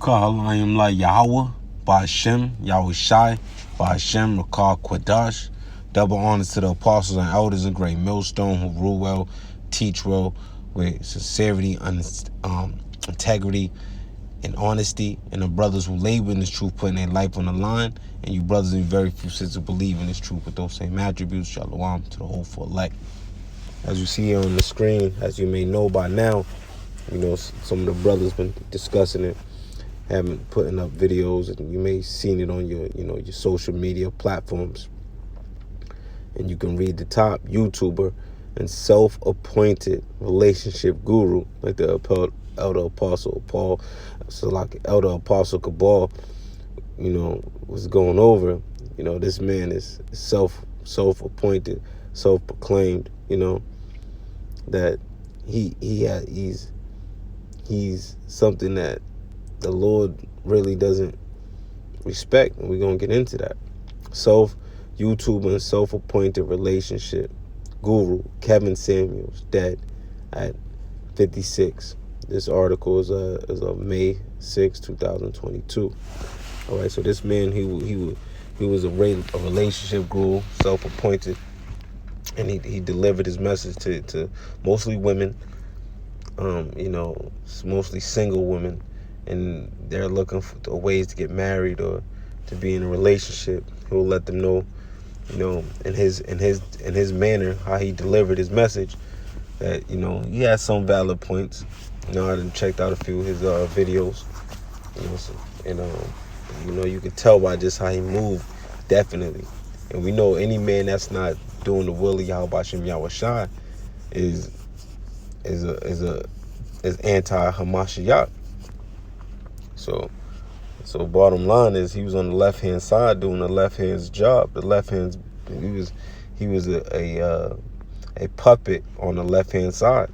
Kahalayim La Yahweh, Ba'Shem, Yahweh Shai, Ba'Shem, Rakah Quadash. Double honors to the apostles and elders in Great Millstone who rule well, teach well, with sincerity, integrity, and honesty. And the brothers who labor in this truth, putting their life on the line. And you brothers in very few sisters believe in this truth with those same attributes. Shalom to the whole for elect. As you see on the screen, as you may know by now, you know, some of the brothers been discussing it, putting up videos, and you may have seen it on your, you know, your social media platforms. And you can read the top YouTuber and self-appointed relationship guru, like the Elder Apostle Paul, so like Elder Apostle Cabal, you know, was going over. You know, this man is self-appointed, self-proclaimed. You know, that he's something that the Lord really doesn't respect, and we're gonna get into that. YouTuber and self-appointed relationship guru Kevin Samuels dead at 56. This article is of May 6, 2022. All right, so this man, he was a relationship guru, self-appointed, and he delivered his message to mostly women, you know, mostly single women, and they're looking for ways to get married or to be in a relationship. He will let them know, you know, in his manner, how he delivered his message, that, you know, he has some valid points. You know, I done checked out a few of his videos, you know, so, and you know, you can tell by just how he moved, definitely. And we know any man that's not doing the will of Yahweh Ba'Shem Yahweh Shai is anti-Hamashiach. So bottom line is, he was on the left hand side doing the left hand's job. The left hand's he was a puppet on the left hand side.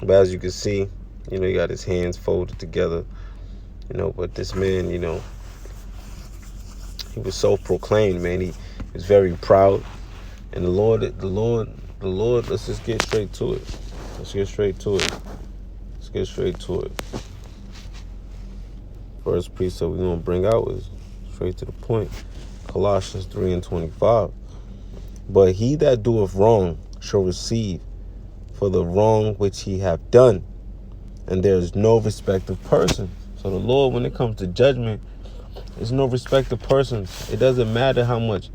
But as you can see, you know, he got his hands folded together. You know, but this man, you know, he was self-proclaimed, man. He was very proud. And the Lord, let's just get straight to it. First precept we're going to bring out is straight to the point. Colossians 3:25. But he that doeth wrong shall receive for the wrong which he hath done. And there is no respect of persons. So the Lord, when it comes to judgment, there's no respect of persons. It doesn't matter how much,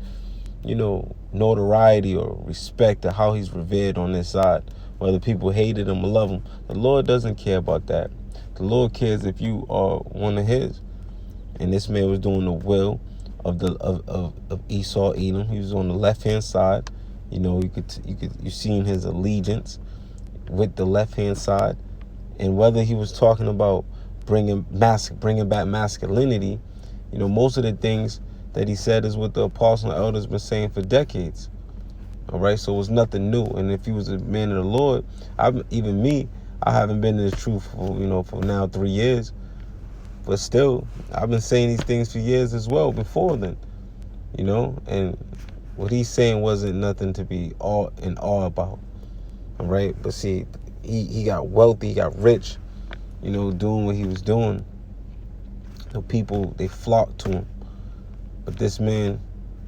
you know, notoriety or respect or how he's revered on this side, whether people hated him or love him. The Lord doesn't care about that. The Lord cares if you are one of his. And this man was doing the will of Esau Edom. He was on the left hand side. You know, you seen his allegiance with the left hand side. And whether he was talking about bringing back masculinity, you know, most of the things that he said is what the apostles and elders been saying for decades. All right, so it was nothing new. And if he was a man of the Lord, I haven't been in the truth for now 3 years. But still, I've been saying these things for years as well before then. You know, and what he's saying wasn't nothing to be in awe about. All right, but see, he got wealthy, he got rich, you know, doing what he was doing. The people, they flocked to him. But this man,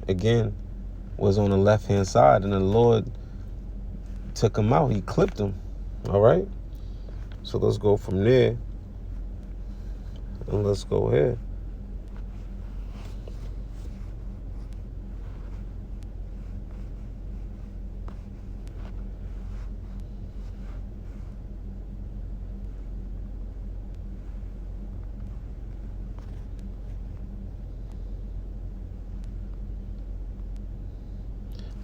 again, was on the left-hand side, and the Lord took him out. He clipped him. All right? So let's go from there, and let's go here.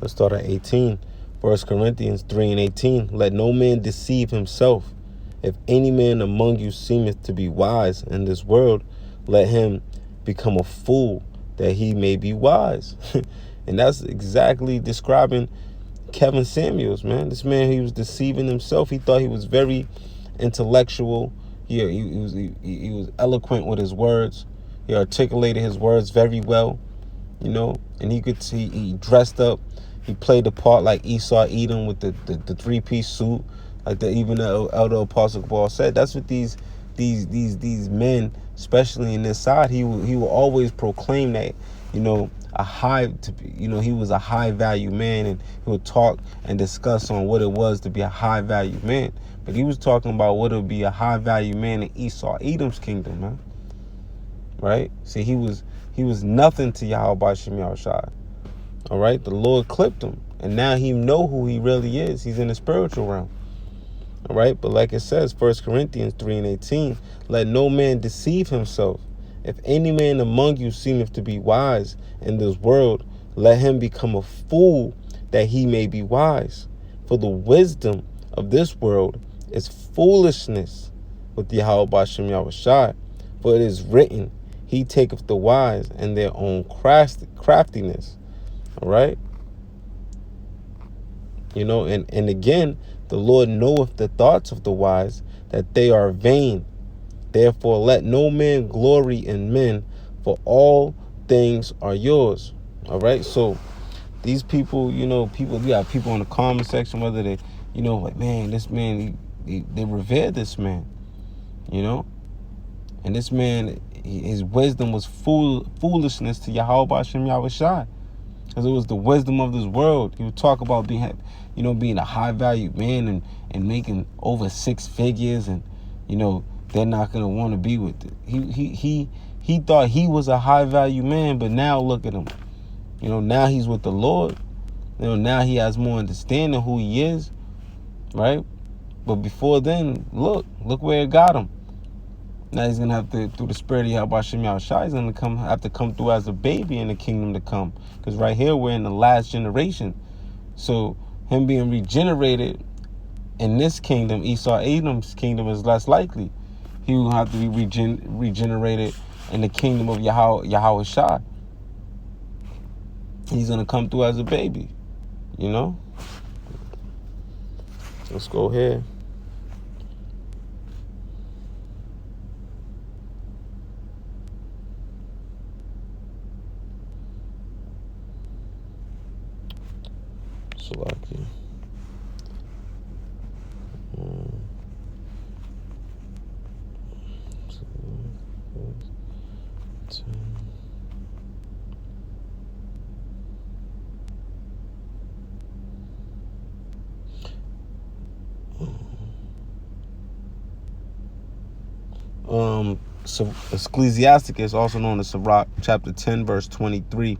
Let's start at 18. 1 Corinthians 3:18. Let no man deceive himself. If any man among you seemeth to be wise in this world, let him become a fool, that he may be wise. And that's exactly describing Kevin Samuels, man. This man, he was deceiving himself. He thought he was very intellectual. He was eloquent with his words. He articulated his words very well, you know. And he dressed up. He played the part like Esau Edom with the three-piece suit, like even the Elder Apostle Paul said. That's what these these men, especially in this side, he will always proclaim that, he was a high value man, and he would talk and discuss on what it was to be a high value man. But he was talking about what it would be a high value man in Esau, Edom's kingdom, man. Right? See, he was nothing to Yahweh Shem Yahushua. All right, the Lord clipped him, and now he know who he really is. He's in the spiritual realm. All right, but like it says, 1 Corinthians 3:18, let no man deceive himself. If any man among you seemeth to be wise in this world, let him become a fool that he may be wise. For the wisdom of this world is foolishness with Yahweh Shem Yahushua. For it is written, he taketh the wise in their own craftiness. All right. And again, the Lord knoweth the thoughts of the wise, that they are vain. Therefore, let no man glory in men, for all things are yours. All right. So these people, you got people in the comment section, whether they, like, man, this man, they revere this man, and this man, his wisdom was foolishness to Yahweh Shem Yahushua, because it was the wisdom of this world. He would talk about being a high value man and making over 6 figures, and they're not gonna want to be with it. He thought he was a high value man, but now look at him. Now he's with the Lord. Now he has more understanding who he is, right? But before then, look where it got him. Now he's going to have to, through the spirit of Yahweh Shem Yahushua, he's going to have to come through as a baby in the kingdom to come. Because right here, we're in the last generation. So him being regenerated in this kingdom, Esau, Edom's kingdom, is less likely. He will have to be regenerated in the kingdom of Yahweh Shai. He's going to come through as a baby, Let's go here. Salaki. So Ecclesiasticus, also known as Sirach, chapter 10, verse 23.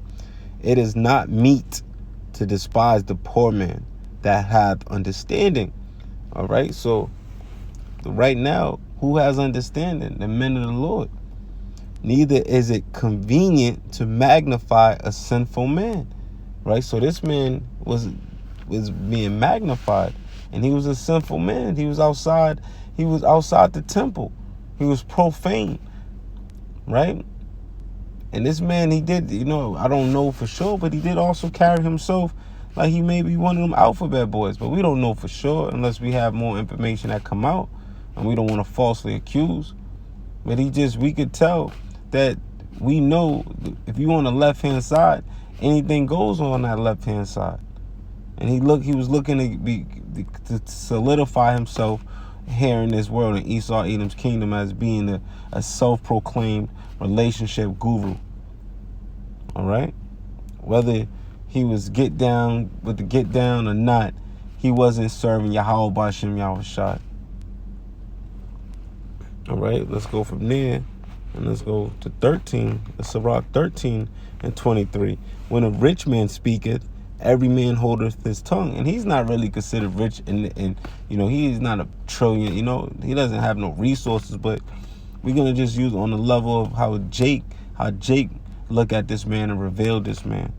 It is not meet to despise the poor man that hath understanding. All right. So right now, who has understanding? The men of the Lord. Neither is it convenient to magnify a sinful man. Right. So this man was being magnified, and he was a sinful man. He was outside the temple. He was profane, right? And this man, he did, I don't know for sure, but he did also carry himself like he may be one of them alphabet boys. But we don't know for sure unless we have more information that come out, and we don't want to falsely accuse. But we could tell that we know if you on the left-hand side, anything goes on that left-hand side. And he was looking to solidify himself here in this world in Esau, Edom's kingdom, as being a self-proclaimed relationship guru. All right? Whether he was get down or not, he wasn't serving Yahweh B'Shem Yahushua. All right, let's go from there, and let's go to 13. Sirach 13 and 23. When a rich man speaketh, every man holdeth his tongue. And he's not really considered rich, and he's not a trillion, he doesn't have no resources, but we're going to just use on the level of how Jake look at this man and reveal this man.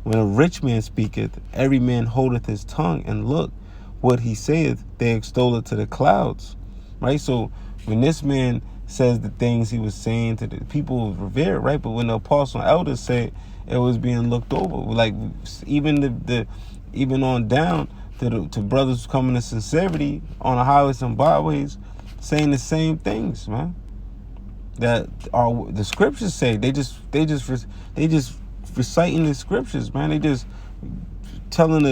When a rich man speaketh, every man holdeth his tongue, and look what he saith, they extol it to the clouds. Right? So when this man says the things he was saying to the people of revere, right? But when the apostle and elders said, it was being looked over. Like even on down to brothers coming to sincerity on the highways and byways, saying the same things, man. That are the scriptures say. They just reciting the scriptures, man. They just telling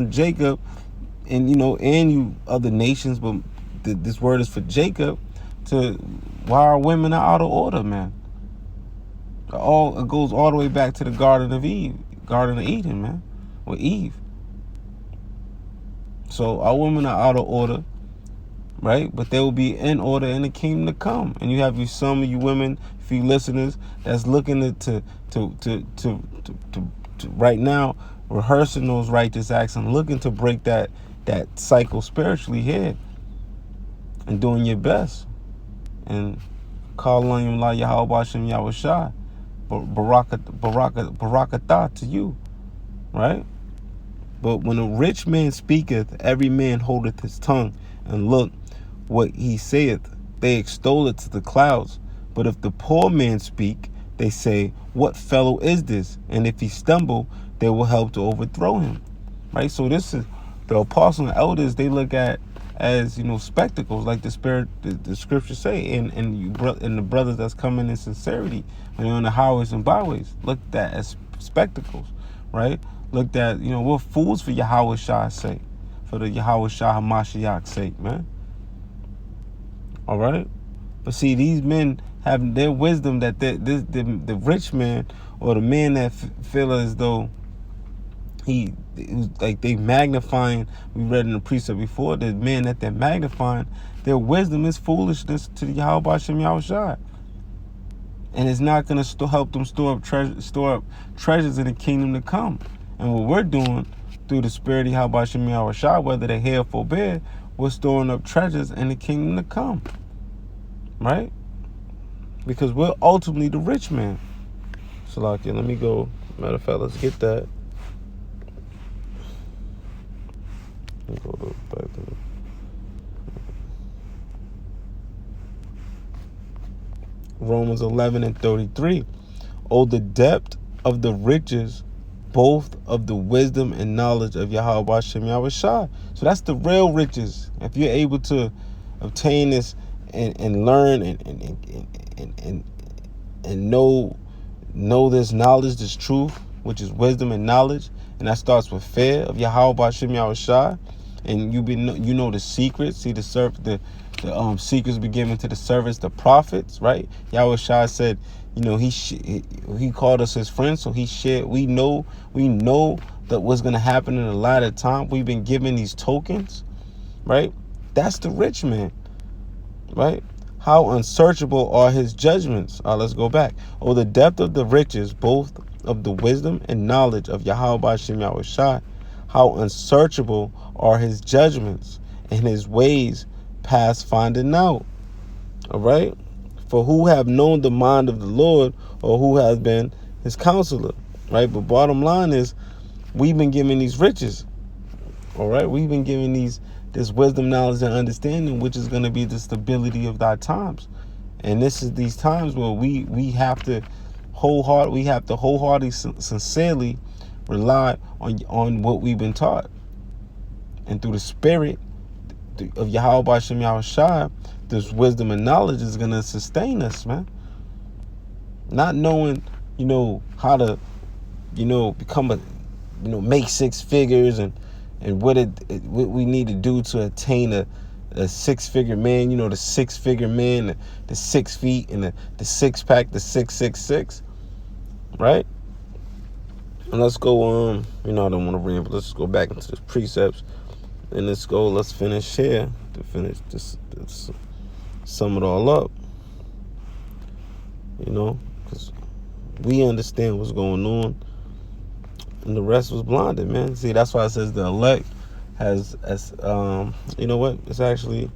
Jacob, and and you other nations, but this word is for Jacob. why our women are out of order, man. It goes all the way back to the Garden of Eden, man, with Eve. So our women are out of order, right? But they will be in order in the kingdom to come. And you have some of you women, a few listeners, that's looking to right now rehearsing those righteous acts and looking to break that cycle spiritually here, and doing your best and calling on Yahweh Yahweh Shem Yahweh Shai, barakatah to you, right? But when a rich man speaketh, every man holdeth his tongue, and look what he saith, they extol it to the clouds. But if the poor man speak, they say, what fellow is this? And if he stumble, they will help to overthrow him. Right? So this is the apostles and elders, they look at as, spectacles, like the scriptures say, and the brothers that's coming in sincerity when they're on the highways and byways, looked at as spectacles, right? Looked at, we're fools for Yahweh Shai's sake, for the Yahweh Shai HaMashiach's sake, man. All right? But see, these men have their wisdom that the rich man, or the man that feel as though they magnifying, we read in the precept before, the men that they're magnifying, their wisdom is foolishness to the Yahweh Shem Yahweh Shai. And it's not going to help them store up treasures in the kingdom to come. And what we're doing through the spirit of Yahweh Shem Yahweh Shai, whether they hear or forbear, we're storing up treasures in the kingdom to come. Right? Because we're ultimately the rich man. Salakia, let me go. Matter of fact, let's get that. Let me go back to Romans 11:33. Oh, the depth of the riches, both of the wisdom and knowledge of Yahweh Shem Yahweh Shai. So that's the real riches. If you're able to obtain this and learn and know this knowledge, this truth, which is wisdom and knowledge, and that starts with fear of Yahweh Shem Yahweh Shai, and you know the secrets. See the secrets be given to the servants, the prophets, right? Yahweh Shai said, he called us his friends, so he shared. We know that what's gonna happen in a lot of time. We've been given these tokens, right? That's the rich man, right? How unsearchable are his judgments. Let's go back. Oh, the depth of the riches, both of the wisdom and knowledge of Yahweh Shem Yahweh Shai. How unsearchable are his judgments, and his ways past finding out. All right? For who have known the mind of the Lord, or who has been his counselor? Right? But bottom line is, we've been given these riches. All right? We've been given this wisdom, knowledge, and understanding, which is going to be the stability of thy times. And this is these times where we have to wholeheartedly, sincerely rely on what we've been taught. And through the spirit of Yahweh Shem Yahweh Shai, this wisdom and knowledge is going to sustain us, man. Not knowing, how to, become make six figures and what we need to do to attain a six-figure man, the six-figure man, the 6 feet, and the six-pack, the 666, right? And let's go on. I don't want to ramble. Let's just go back into the precepts, and let's finish here to finish this sum it all up, because we understand what's going on, and the rest was blinded, man. See, that's why it says the elect has, it's actually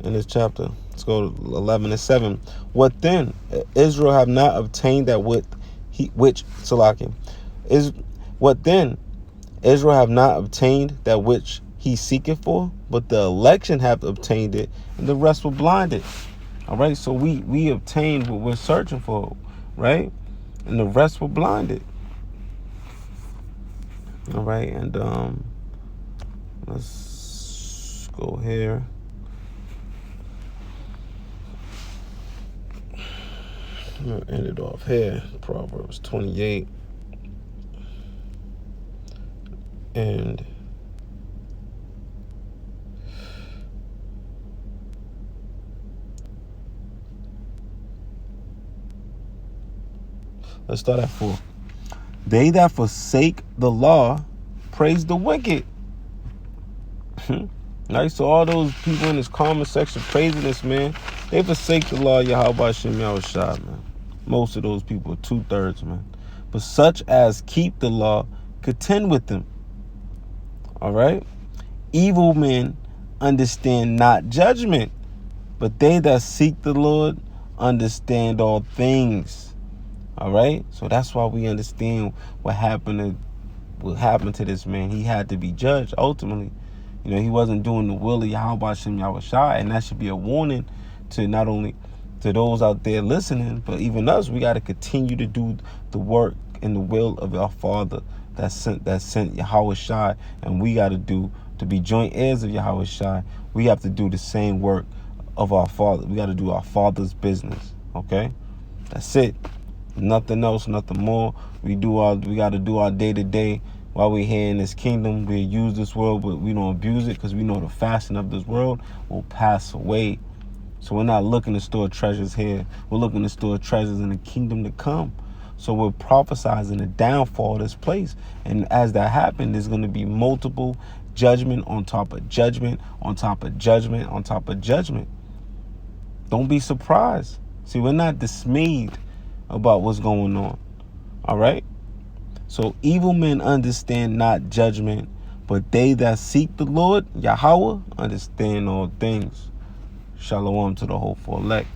in this chapter. Let's go to 11:7. What then? Israel have not obtained that which Salakim is. What then? Israel have not obtained that which he seeketh for, but the election have obtained it, and the rest were blinded. All right, so we obtained what we're searching for, right? And the rest were blinded. All right, and let's go here. I'm gonna end it off here. Proverbs 28 and Let's start at 4. They that forsake the law praise the wicked. Right, so all those people in this comment section praising this man, they forsake the law of Yahweh Shem Yahushua, man. Most of those people, 2/3, man. But such as keep the law, contend with them. All right? Evil men understand not judgment, but they that seek the Lord understand all things. All right? So that's why we understand what happened to this man. He had to be judged ultimately. You know, he wasn't doing the will of Yahweh Shem Yahushua, and that should be a warning to not only to those out there listening, but even us. We got to continue to do the work and the will of our Father that sent Yahushua, and we got to do to be joint heirs of Yahushua. We have to do the same work of our Father. We got to do our Father's business. Okay, that's it. Nothing else, nothing more. We got to do our day-to-day. While we're here in this kingdom, we use this world, but we don't abuse it, because we know the fashion of this world will pass away. So we're not looking to store treasures here. We're looking to store treasures in the kingdom to come. So we're prophesizing the downfall of this place. And as that happens, there's going to be multiple judgment on top of judgment, on top of judgment, on top of judgment. Don't be surprised. See, we're not dismayed about what's going on. All right? So evil men understand not judgment, but they that seek the Lord, Yahweh, understand all things. Shalom to the hopeful elect.